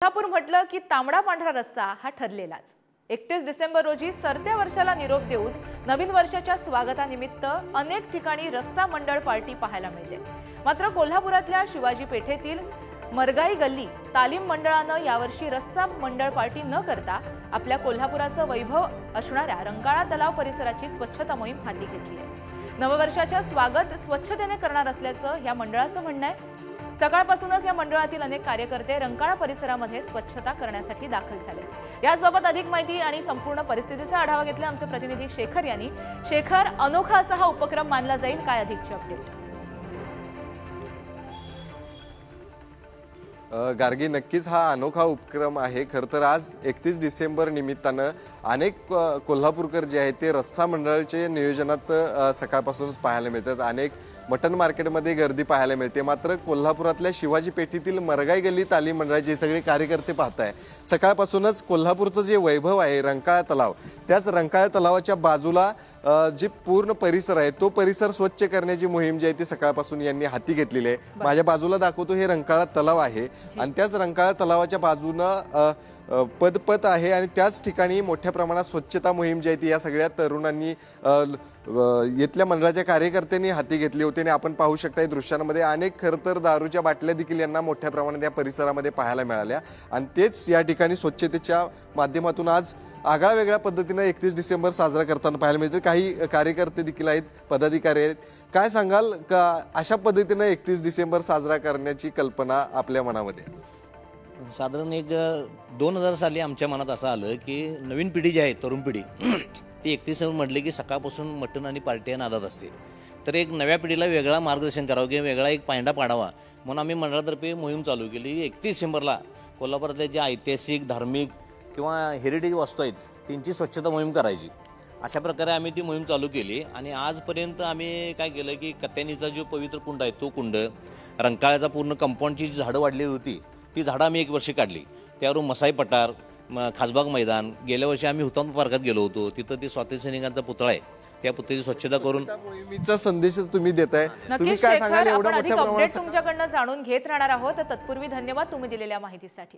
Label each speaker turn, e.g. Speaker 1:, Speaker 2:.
Speaker 1: कोल्हापूर म्हटलं की तांबडा पांढरा रस्सा हा ठरलेलाच। 31 डिसेंबर रोजी सरत्या वर्षाला निरोप देऊन नवीन वर्षाच्या स्वागतानिमित्त अनेक ठिकाणी रस्सा मंडळ पार्टी पाहायला मिळते। मात्र कोल्हापुरातल्या शिवाजी पेठेतील मरगाई गल्ली तालीम मंडळानं यावर्षी रस्सा मंडळ पार्टी न करता आपल्या कोल्हापुराचं वैभव असणाऱ्या रंकाळा तलाव परिसराची स्वच्छता मोहीम हाती घेतली आहे। नववर्षाच्या स्वागत स्वच्छतेने करणार असल्याचं या मंडळाचं म्हणणं आहे। सकाळपासूनच या मंडळातील अनेक कार्यकर्ते रंकाळा परिसरामध्ये स्वच्छता करण्यासाठी दाखल झाले। याचबाबत अधिक माहिती आणि संपूर्ण परिस्थितीचा आढावा घेतला आमचे प्रतिनिधी शेखर यांनी। शेखर, अनोखा असा हा उपक्रम मानला जाईल, काय अधिकची अपडेट?
Speaker 2: गार्गी, नक्कीच हा अनोखा उपक्रम आहे। खरं तर आज 31 डिसेंबर निमित्तानं अनेक कोल्हापूरकर जे आहेत ते रस्सा मंडळाचे नियोजनात सकाळपासूनच पाहायला मिळतात। अनेक मटन मार्केटमध्ये गर्दी पाहायला मिळते। मात्र कोल्हापुरातल्या शिवाजी पेठेतील मरगाई गल्ली तालीम मंडळाचे सगळे कार्यकर्ते पाहताय सकाळपासूनच कोल्हापूरचं जे वैभव आहे रंकाळा तलाव, त्याच रंकाळा तलावाच्या बाजूला जे पूर्ण परिसर आहे तो परिसर स्वच्छ करण्याची मोहीम जी आहे ती सकाळपासून यांनी हाती घेतलेली आहे। माझ्या बाजूला दाखवतो हे रंकाळा तलाव आहे आणि त्याच रंकाळा तलावाच्या बाजूनं पदपथ आहे आणि त्याच ठिकाणी मोठ्या प्रमाणात स्वच्छता मोहीम जी आहे ती या सगळ्या तरुणांनी येथल्या मंडळाच्या कार्यकर्त्यांनी हाती घेतली होती आणि आपण पाहू शकता या दृश्यांमध्ये अनेक खरं तर दारूच्या बाटल्या देखील यांना मोठ्या प्रमाणात या परिसरामध्ये पाहायला मिळाल्या आणि तेच या ठिकाणी स्वच्छतेच्या माध्यमातून आज आगळ्या वेगळ्या पद्धतीने 31 डिसेंबर साजरा करताना पाहायला मिळते। काही कार्यकर्ते देखील आहेत, पदाधिकारी आहेत। काय सांगाल का अशा पद्धतीने 31 डिसेंबर साजरा करण्याची कल्पना आपल्या मनामध्ये?
Speaker 3: साधारण एक 2000 साली आमच्या मनात असं आलं की नवीन पिढी जी आहे, तरुण पिढी ती 31 डिसेंबर म्हटले की सकाळपासून मटण आणि पार्टी या नादात असते। तर एक नव्या पिढीला वेगळा मार्गदर्शन करावं किंवा वेगळा एक पायंडा पाडावा म्हणून आम्ही मंडळातर्फे मोहीम चालू केली। 31 डिसेंबरला कोल्हापुरातल्या ज्या ऐतिहासिक, धार्मिक किंवा हेरिटेज वस्तू आहेत त्यांची स्वच्छता मोहीम करायची। अशा प्रकारे आम्ही ती मोहीम चालू केली आणि आजपर्यंत आम्ही काय केलं की कत्यानीचा जो पवित्र कुंड आहे तो कुंड, रंकाळ्याचा पूर्ण कंपाऊंडची जी झाडं वाढलेली होती ती झाडं आम्ही 1 वर्षी काढली। त्यावरून मसाई पठार, खासबाग मैदान, गेल्या वर्षी आम्ही हुतात्मा पार्कात गेलो होतो, तिथं ते स्वातंत्र्य सैनिकांचा पुतळा आहे, त्या पुतळ्याची स्वच्छता करून
Speaker 2: मोहिमेचा संदेशच तुम्ही देताय। तुम्ही काय सांगाल एवढं मोठ्या प्रमाणात?
Speaker 1: तुमच्याकडनं जाणून घेत राहणार आहोत। तत्पूर्वी धन्यवाद तुम्ही दिलेल्या माहितीसाठी।